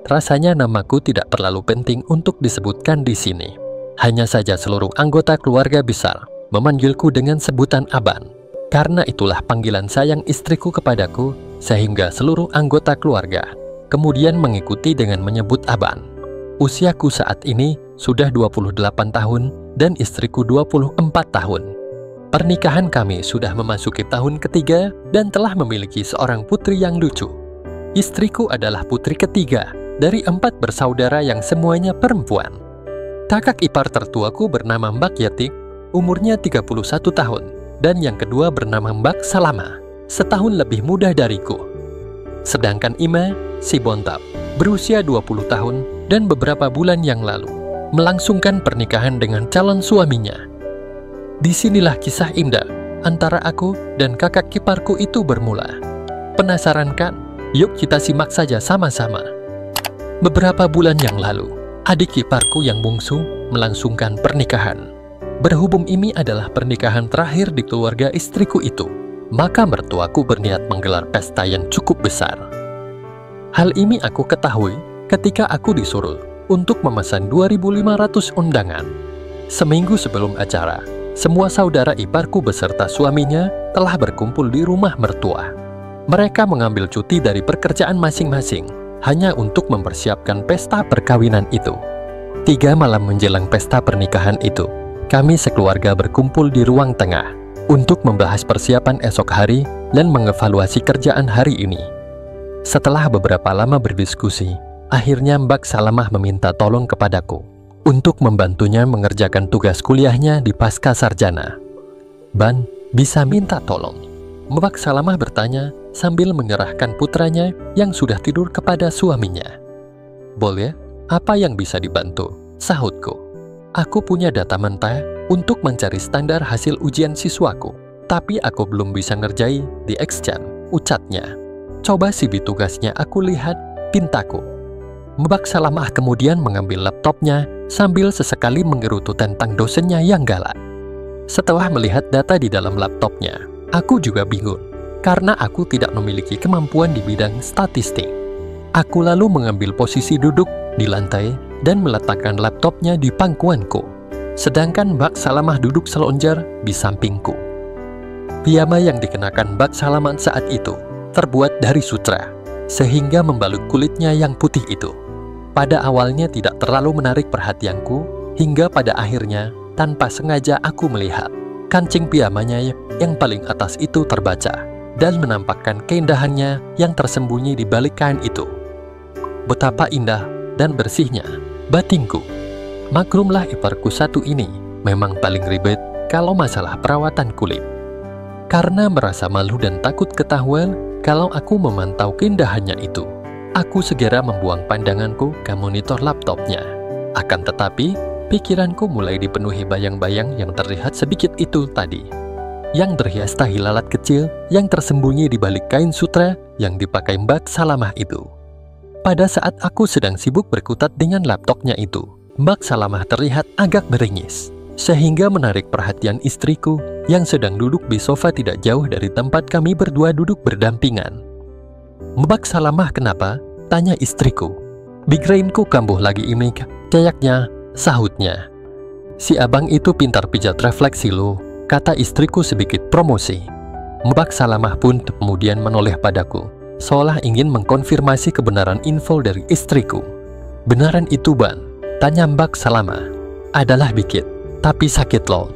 rasanya namaku tidak terlalu penting untuk disebutkan di sini. Hanya saja seluruh anggota keluarga besar memanggilku dengan sebutan Aban. Karena itulah panggilan sayang istriku kepadaku, sehingga seluruh anggota keluarga kemudian mengikuti dengan menyebut Aban. Usiaku saat ini sudah 28 tahun dan istriku 24 tahun. Pernikahan kami sudah memasuki tahun ketiga dan telah memiliki seorang putri yang lucu. Istriku adalah putri ketiga dari 4 bersaudara yang semuanya perempuan. Kakak ipar tertuaku bernama Mbak Yatik, umurnya 31 tahun, dan yang kedua bernama Mbak Salama, setahun lebih muda dariku. Sedangkan Ima, si Bontap, berusia 20 tahun dan beberapa bulan yang lalu melangsungkan pernikahan dengan calon suaminya. Disinilah kisah indah antara aku dan kakak iparku itu bermula. Penasaran kan? Yuk kita simak saja sama-sama. Beberapa bulan yang lalu, adik iparku yang bungsu melangsungkan pernikahan. Berhubung ini adalah pernikahan terakhir di keluarga istriku itu, maka mertuaku berniat menggelar pesta yang cukup besar. Hal ini aku ketahui ketika aku disuruh untuk memesan 2.500 undangan. Seminggu sebelum acara, semua saudara iparku beserta suaminya telah berkumpul di rumah mertua. Mereka mengambil cuti dari pekerjaan masing-masing hanya untuk mempersiapkan pesta perkawinan itu. 3 malam menjelang pesta pernikahan itu, kami sekeluarga berkumpul di ruang tengah untuk membahas persiapan esok hari dan mengevaluasi kerjaan hari ini. Setelah beberapa lama berdiskusi, akhirnya Mbak Salamah meminta tolong kepadaku untuk membantunya mengerjakan tugas kuliahnya di pasca sarjana. Ban, bisa minta tolong? Mbak Salamah bertanya sambil menyerahkan putranya yang sudah tidur kepada suaminya. Boleh, apa yang bisa dibantu? Sahutku. Aku punya data mentah untuk mencari standar hasil ujian siswaku, tapi aku belum bisa ngerjain di Excel, ucapnya. Coba CV tugasnya aku lihat, pintaku. Mbak Salamah kemudian mengambil laptopnya sambil sesekali menggerutu tentang dosennya yang galak. Setelah melihat data di dalam laptopnya, aku juga bingung, karena aku tidak memiliki kemampuan di bidang statistik. Aku lalu mengambil posisi duduk di lantai dan meletakkan laptopnya di pangkuanku, sedangkan Mbak Salamah duduk selonjar di sampingku. Piyama yang dikenakan Mbak Salamah saat itu terbuat dari sutra, sehingga membalut kulitnya yang putih itu. Pada awalnya tidak terlalu menarik perhatianku, hingga pada akhirnya tanpa sengaja aku melihat kancing piyamanya yang paling atas itu terbaca dan menampakkan keindahannya yang tersembunyi di balik kain itu. Betapa indah dan bersihnya batinku. Maklumlah iparku satu ini memang paling ribet kalau masalah perawatan kulit. Karena merasa malu dan takut ketahuan kalau aku memantau keindahannya itu, aku segera membuang pandanganku ke monitor laptopnya. Akan tetapi, pikiranku mulai dipenuhi bayang-bayang yang terlihat sedikit itu tadi, yang berhias tahi lalat kecil yang tersembunyi di balik kain sutra yang dipakai Mbak Salamah itu. Pada saat aku sedang sibuk berkutat dengan laptopnya itu, Mbak Salamah terlihat agak meringis, sehingga menarik perhatian istriku yang sedang duduk di sofa tidak jauh dari tempat kami berdua duduk berdampingan. Mbak Salamah kenapa? Tanya istriku. Migrainku kambuh lagi ini, kayaknya, sahutnya. Si abang itu pintar pijat refleksi lo, kata istriku sedikit promosi. Mbak Salamah pun kemudian menoleh padaku, seolah ingin mengkonfirmasi kebenaran info dari istriku. Benaran itu, Ban? Tanya Mbak Salamah. Adalah bikit, tapi sakit loh.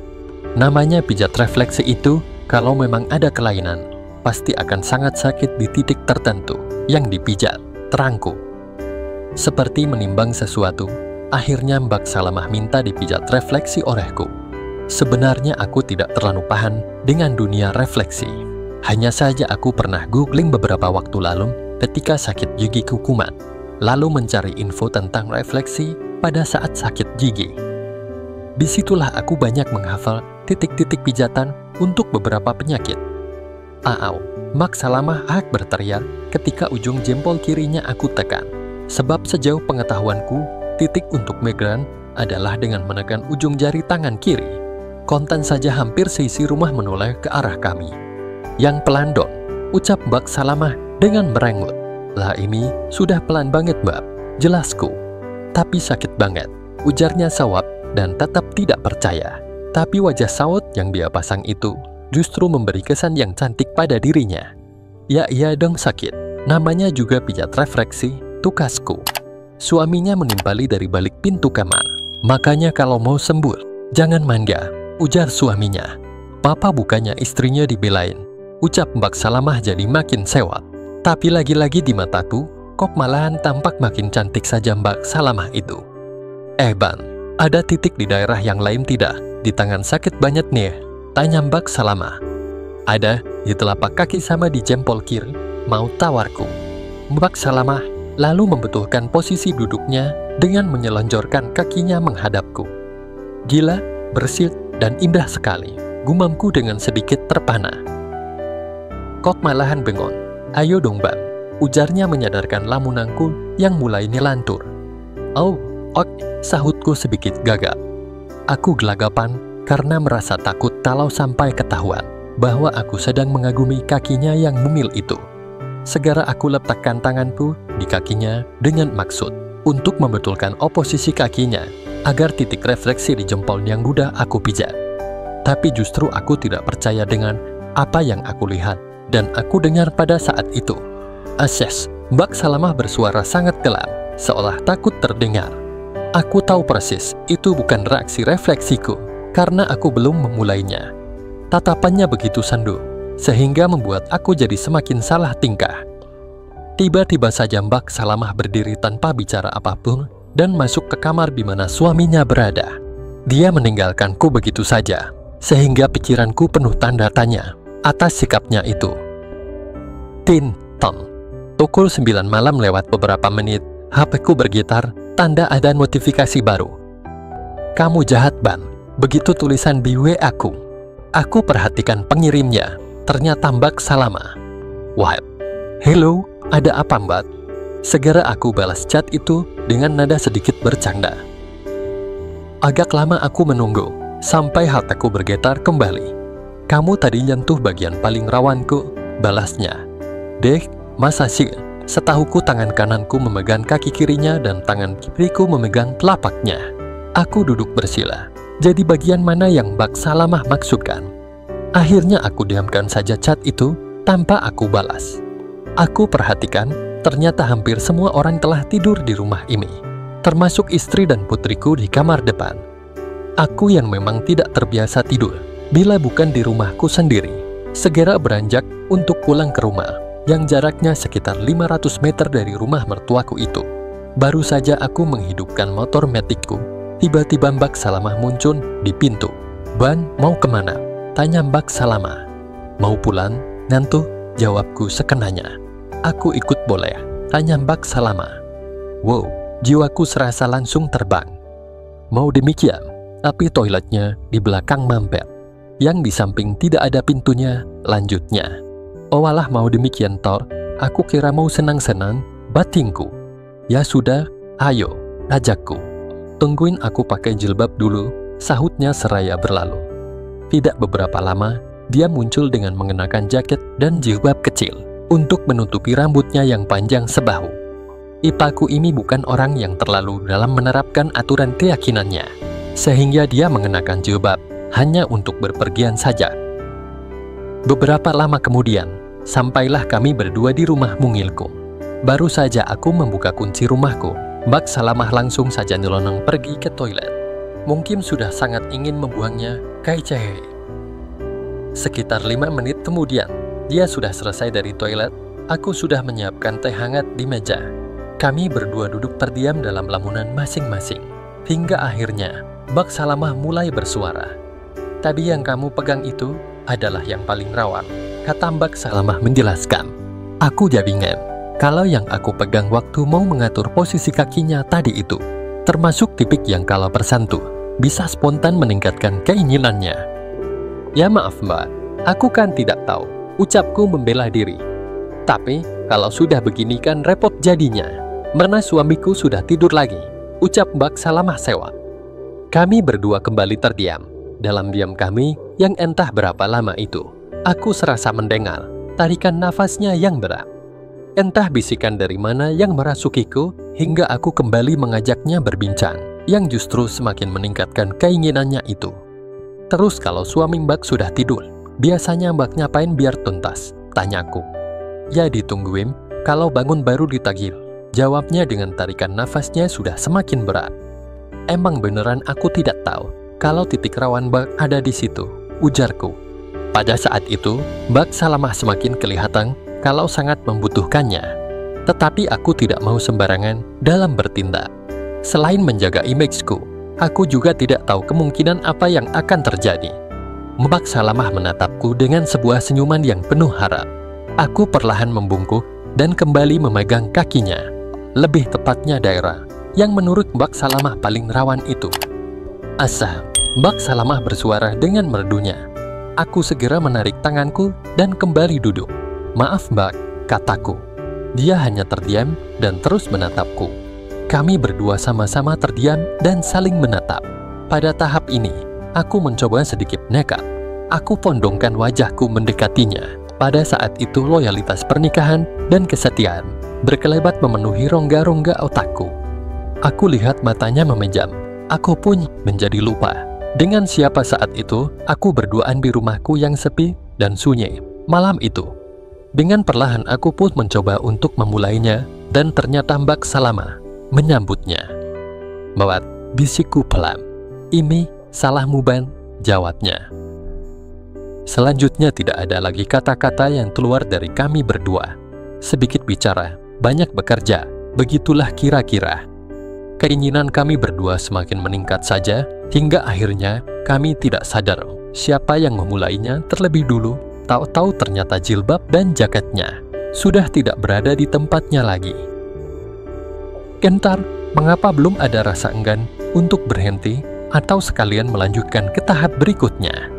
Namanya pijat refleksi itu, kalau memang ada kelainan, pasti akan sangat sakit di titik tertentu yang dipijat, terangku. Seperti menimbang sesuatu, akhirnya Mbak Salamah minta dipijat refleksi olehku. Sebenarnya aku tidak terlalu paham dengan dunia refleksi. Hanya saja aku pernah googling beberapa waktu lalu ketika sakit gigi kumat, lalu mencari info tentang refleksi pada saat sakit gigi. Disitulah aku banyak menghafal titik-titik pijatan untuk beberapa penyakit. Aau, Mbak Salamah berteriak ketika ujung jempol kirinya aku tekan. Sebab sejauh pengetahuanku, titik untuk migran adalah dengan menekan ujung jari tangan kiri. Kontan saja hampir seisi rumah menoleh ke arah kami. Yang pelan Don, ucap Mbak Salamah dengan merengut. Lah ini sudah pelan banget Mbak, Jelasku. Tapi sakit banget, ujarnya Sawab dan tetap tidak percaya. Tapi wajah Saud yang dia pasang itu justru memberi kesan yang cantik pada dirinya. Ya iya dong sakit, namanya juga pijat refleksi, tukasku. Suaminya menimpali dari balik pintu kamar. Makanya kalau mau sembuh, jangan manja, ujar suaminya. Papa bukannya istrinya dibelain, ucap Mbak Salamah jadi makin sewot. Tapi lagi-lagi di mataku, kok malahan tampak makin cantik saja Mbak Salamah itu. Ban, ada titik di daerah yang lain tidak? Di tangan sakit banget nih, tanya Mbak Salamah. Ada, di telapak kaki sama di jempol kiri, mau tawarku. Mbak Salamah lalu membetuhkan posisi duduknya dengan menyelonjorkan kakinya menghadapku. Gila, bersih, dan indah sekali, gumamku dengan sedikit terpana. Kok malahan bengong? Ayo dong Bang, ujarnya menyadarkan lamunanku yang mulai nyelantur. Oh, ok, sahutku sedikit gagap. Aku gelagapan karena merasa takut kalau sampai ketahuan bahwa aku sedang mengagumi kakinya yang mumil itu. Segera aku letakkan tanganku di kakinya dengan maksud untuk membetulkan oposisi kakinya agar titik refleksi di jempol yang mudah aku pijat. Tapi justru aku tidak percaya dengan apa yang aku lihat dan aku dengar pada saat itu. Asyes, Mbak Salamah bersuara sangat gelap, seolah takut terdengar. Aku tahu persis itu bukan reaksi refleksiku, karena aku belum memulainya. Tatapannya begitu sandu, sehingga membuat aku jadi semakin salah tingkah. Tiba-tiba saja Mbak Salamah berdiri tanpa bicara apapun dan masuk ke kamar di mana suaminya berada. Dia meninggalkanku begitu saja, sehingga pikiranku penuh tanda tanya atas sikapnya itu. Tin-ton. Pukul 9 malam lewat beberapa menit, HP-ku bergetar, tanda ada notifikasi baru. Kamu jahat Ban, begitu tulisan di WA-ku. Aku perhatikan pengirimnya, ternyata Mbak Salamah. Wah, hello, ada apa Mbak? Segera aku balas chat itu dengan nada sedikit bercanda. Agak lama aku menunggu, sampai hatiku bergetar kembali. Kamu tadi nyentuh bagian paling rawanku, balasnya. Deh, masa sih? Setahuku tangan kananku memegang kaki kirinya dan tangan kiriku memegang telapaknya. Aku duduk bersila. Jadi bagian mana yang Mbak Salamah maksudkan? Akhirnya aku diamkan saja chat itu tanpa aku balas. Aku perhatikan ternyata hampir semua orang telah tidur di rumah ini, termasuk istri dan putriku di kamar depan. Aku yang memang tidak terbiasa tidur bila bukan di rumahku sendiri, segera beranjak untuk pulang ke rumah yang jaraknya sekitar 500 meter dari rumah mertuaku itu. Baru saja aku menghidupkan motor metikku, tiba-tiba Mbak Salamah muncul di pintu. Ban, mau kemana? Tanya Mbak Salamah. Mau pulang? Nantu, jawabku sekenanya. Aku ikut boleh? Tanya Mbak Salamah. Wow, jiwaku serasa langsung terbang. Mau demikian, tapi toiletnya di belakang mampet. Yang di samping tidak ada pintunya, lanjutnya. Oh alah mau demikian Thor, aku kira mau senang-senang, batingku. Ya sudah, ayo, ajakku. Tungguin aku pakai jilbab dulu, sahutnya seraya berlalu. Tidak beberapa lama, dia muncul dengan mengenakan jaket dan jilbab kecil untuk menutupi rambutnya yang panjang sebahu. Ipaku ini bukan orang yang terlalu dalam menerapkan aturan keyakinannya, sehingga dia mengenakan jilbab hanya untuk berpergian saja. Beberapa lama kemudian, sampailah kami berdua di rumah mungilku. Baru saja aku membuka kunci rumahku, Mbak Salamah langsung saja nyelonong pergi ke toilet. Mungkin sudah sangat ingin membuangnya, kayak Sekitar 5 menit kemudian, dia sudah selesai dari toilet. Aku sudah menyiapkan teh hangat di meja. Kami berdua duduk terdiam dalam lamunan masing-masing. Hingga akhirnya, Mbak Salamah mulai bersuara. Tadi yang kamu pegang itu adalah yang paling rawan, kata Mbak Salamah menjelaskan. Aku jadi ngem, kalau yang aku pegang waktu mau mengatur posisi kakinya tadi itu, termasuk tipik yang kalau bersantuh, bisa spontan meningkatkan keinginannya. Ya maaf Mbak, aku kan tidak tahu, ucapku membela diri. Tapi, kalau sudah begini kan repot jadinya. Mana suamiku sudah tidur lagi, ucap Mbak Salamah sewa. Kami berdua kembali terdiam. Dalam diam kami yang entah berapa lama itu, aku serasa mendengar tarikan nafasnya yang berat. Entah bisikan dari mana yang merasukiku hingga aku kembali mengajaknya berbincang, yang justru semakin meningkatkan keinginannya itu. Terus kalau suami Mbak sudah tidur, biasanya Mbak ngapain biar tuntas? Tanyaku. Ya ditungguin, kalau bangun baru ditagih. Jawabnya dengan tarikan nafasnya sudah semakin berat. Emang beneran aku tidak tahu kalau titik rawan Mbak ada di situ, ujarku. Pada saat itu, Mbak Salamah semakin kelihatan kalau sangat membutuhkannya. Tetapi aku tidak mau sembarangan dalam bertindak. Selain menjaga image-ku, aku juga tidak tahu kemungkinan apa yang akan terjadi. Mbak Salamah menatapku dengan sebuah senyuman yang penuh harap. Aku perlahan membungkuk dan kembali memegang kakinya. Lebih tepatnya daerah yang menurut Mbak Salamah paling rawan itu. Asa, Mbak Salamah bersuara dengan merdunya. Aku segera menarik tanganku dan kembali duduk. Maaf Mbak, kataku. Dia hanya terdiam dan terus menatapku. Kami berdua sama-sama terdiam dan saling menatap. Pada tahap ini, aku mencoba sedikit nekat. Aku pondongkan wajahku mendekatinya. Pada saat itu loyalitas pernikahan dan kesetiaan berkelebat memenuhi rongga-rongga otakku. Aku lihat matanya memejam. Aku pun menjadi lupa dengan siapa saat itu aku berduaan di rumahku yang sepi dan sunyi malam itu. Dengan perlahan aku pun mencoba untuk memulainya, dan ternyata Mbak Salamah menyambutnya. Mawat, bisikku pelan. Ini salahmu Ban, jawabnya. Selanjutnya tidak ada lagi kata-kata yang keluar dari kami berdua. Sedikit bicara, banyak bekerja, begitulah kira-kira. Keinginan kami berdua semakin meningkat saja, hingga akhirnya kami tidak sadar siapa yang memulainya terlebih dulu. Tahu-tahu ternyata jilbab dan jaketnya sudah tidak berada di tempatnya lagi. Gentar, mengapa belum ada rasa enggan untuk berhenti atau sekalian melanjutkan ke tahap berikutnya?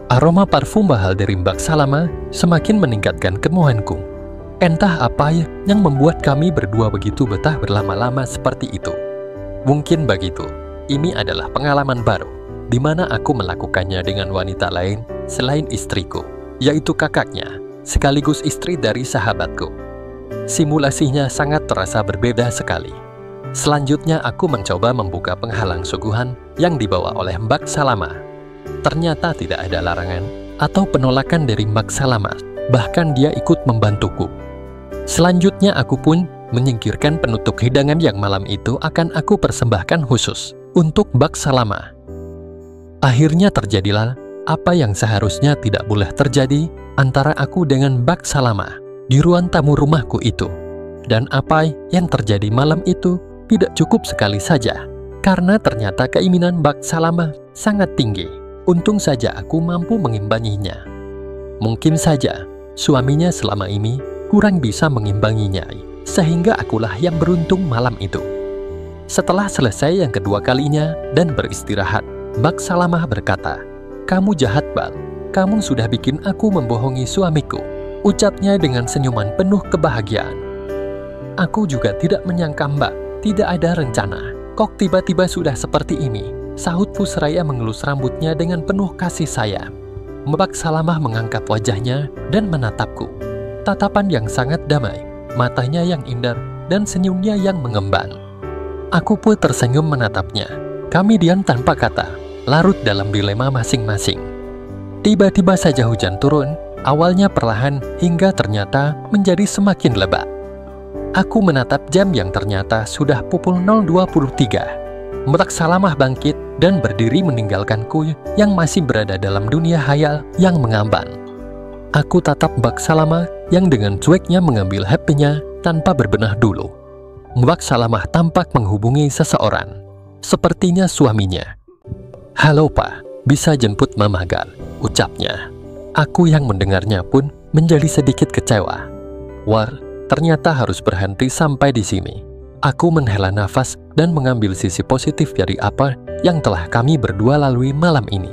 Aroma parfum mahal dari Mbak Salamah semakin meningkatkan kemauanku. Entah apa yang membuat kami berdua begitu betah berlama-lama seperti itu. Mungkin begitu, ini adalah pengalaman baru, di mana aku melakukannya dengan wanita lain selain istriku, yaitu kakaknya, sekaligus istri dari sahabatku. Simulasinya sangat terasa berbeda sekali. Selanjutnya aku mencoba membuka penghalang suguhan yang dibawa oleh Mbak Salamah. Ternyata tidak ada larangan atau penolakan dari Mbak Salamah, bahkan dia ikut membantuku. Selanjutnya aku pun menyingkirkan penutup hidangan yang malam itu akan aku persembahkan khusus untuk Mbak Salamah. Akhirnya terjadilah apa yang seharusnya tidak boleh terjadi antara aku dengan Mbak Salamah di ruang tamu rumahku itu. Dan apa yang terjadi malam itu tidak cukup sekali saja, karena ternyata keinginan Mbak Salamah sangat tinggi. Untung saja aku mampu mengimbanginya. Mungkin saja suaminya selama ini kurang bisa mengimbanginya, sehingga akulah yang beruntung malam itu. Setelah selesai yang kedua kalinya dan beristirahat, Mbak Salamah berkata, "Kamu jahat, Bal. Kamu sudah bikin aku membohongi suamiku," ucapnya dengan senyuman penuh kebahagiaan. Aku juga tidak menyangka Mbak tidak ada rencana. Kok tiba-tiba sudah seperti ini? Sahutku seraya mengelus rambutnya dengan penuh kasih sayang. Mbak Salamah mengangkat wajahnya dan menatapku. Tatapan yang sangat damai, matanya yang indah, dan senyumnya yang mengembang. Aku pun tersenyum menatapnya. Kami diam tanpa kata, larut dalam dilema masing-masing. Tiba-tiba saja hujan turun, awalnya perlahan hingga ternyata menjadi semakin lebat. Aku menatap jam yang ternyata sudah pukul 0.23. Mbak Salamah bangkit dan berdiri meninggalkanku yang masih berada dalam dunia hayal yang mengambang. Aku tatap Mbak Salamah yang dengan cueknya mengambil HP-nya tanpa berbenah dulu. Mbak Salamah tampak menghubungi seseorang, sepertinya suaminya. "Halo Pak, bisa jemput Mama Gal," ucapnya. Aku yang mendengarnya pun menjadi sedikit kecewa. War, ternyata harus berhenti sampai di sini. Aku menghela nafas dan mengambil sisi positif dari apa yang telah kami berdua lalui malam ini.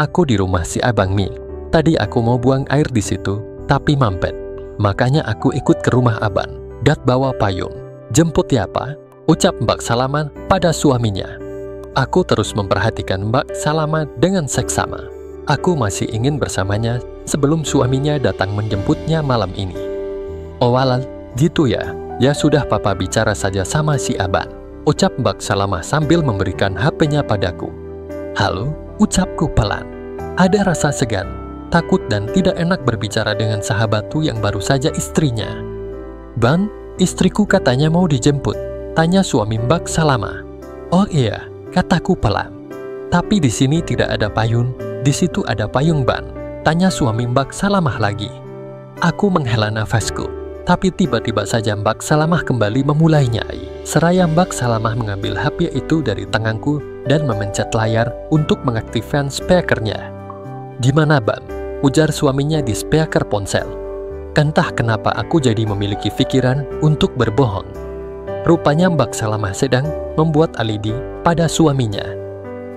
Aku di rumah si Abang Mi. Tadi aku mau buang air di situ, tapi mampet. Makanya aku ikut ke rumah Abang, dan bawa payung. "Jemput ya Pak," ucap Mbak Salamah pada suaminya. Aku terus memperhatikan Mbak Salamah dengan seksama. Aku masih ingin bersamanya sebelum suaminya datang menjemputnya malam ini. "Oh alah, gitu ya. Ya sudah, papa bicara saja sama si Aban," ucap Mbak Salamah sambil memberikan HP-nya padaku. "Halo," ucapku pelan. Ada rasa segan, takut dan tidak enak berbicara dengan sahabatku yang baru saja istrinya. "Ban, istriku katanya mau dijemput," tanya suami Mbak Salamah. "Oh iya," kataku pelan. "Tapi di sini tidak ada payung, di situ ada payung, Ban," tanya suami Mbak Salamah lagi. Aku menghela nafasku, tapi tiba-tiba saja Mbak Salamah kembali memulainya. Seraya Mbak Salamah mengambil HP itu dari tanganku dan memencet layar untuk mengaktifkan speakernya. "Gimana, Ban?" ujar suaminya di speaker ponsel. Entah kenapa aku jadi memiliki pikiran untuk berbohong. Rupanya Mbak Salamah sedang membuat alibi pada suaminya.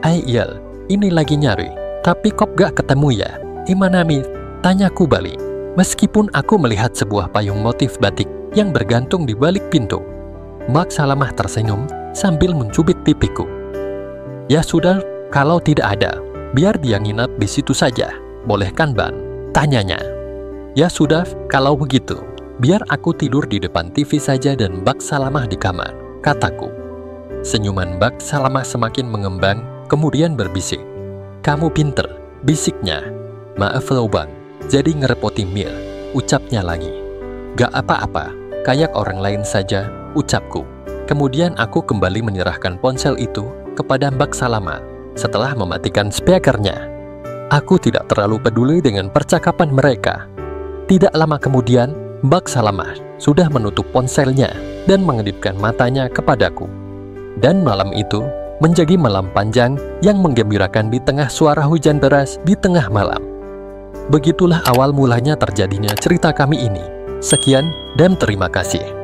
"Iyal, ini lagi nyari, tapi kok gak ketemu ya? Gimana Mi?" tanyaku balik. Meskipun aku melihat sebuah payung motif batik yang bergantung di balik pintu. Mbak Salamah tersenyum sambil mencubit pipiku. "Ya sudah, kalau tidak ada, biar dia nginap di situ saja. Boleh kan, Ban?" tanyanya. "Ya sudah, kalau begitu, biar aku tidur di depan TV saja dan Mbak Salamah di kamar," kataku. Senyuman Mbak Salamah semakin mengembang, kemudian berbisik. "Kamu pinter," bisiknya. "Maaf loh Bang, jadi ngerepotin Mil," ucapnya lagi. "Gak apa-apa, kayak orang lain saja," ucapku. Kemudian aku kembali menyerahkan ponsel itu kepada Mbak Salamah setelah mematikan speakernya. Aku tidak terlalu peduli dengan percakapan mereka. Tidak lama kemudian, Mbak Salamah sudah menutup ponselnya dan mengedipkan matanya kepadaku. Dan malam itu menjadi malam panjang yang menggembirakan di tengah suara hujan deras di tengah malam. Begitulah awal mulanya terjadinya cerita kami ini. Sekian dan terima kasih.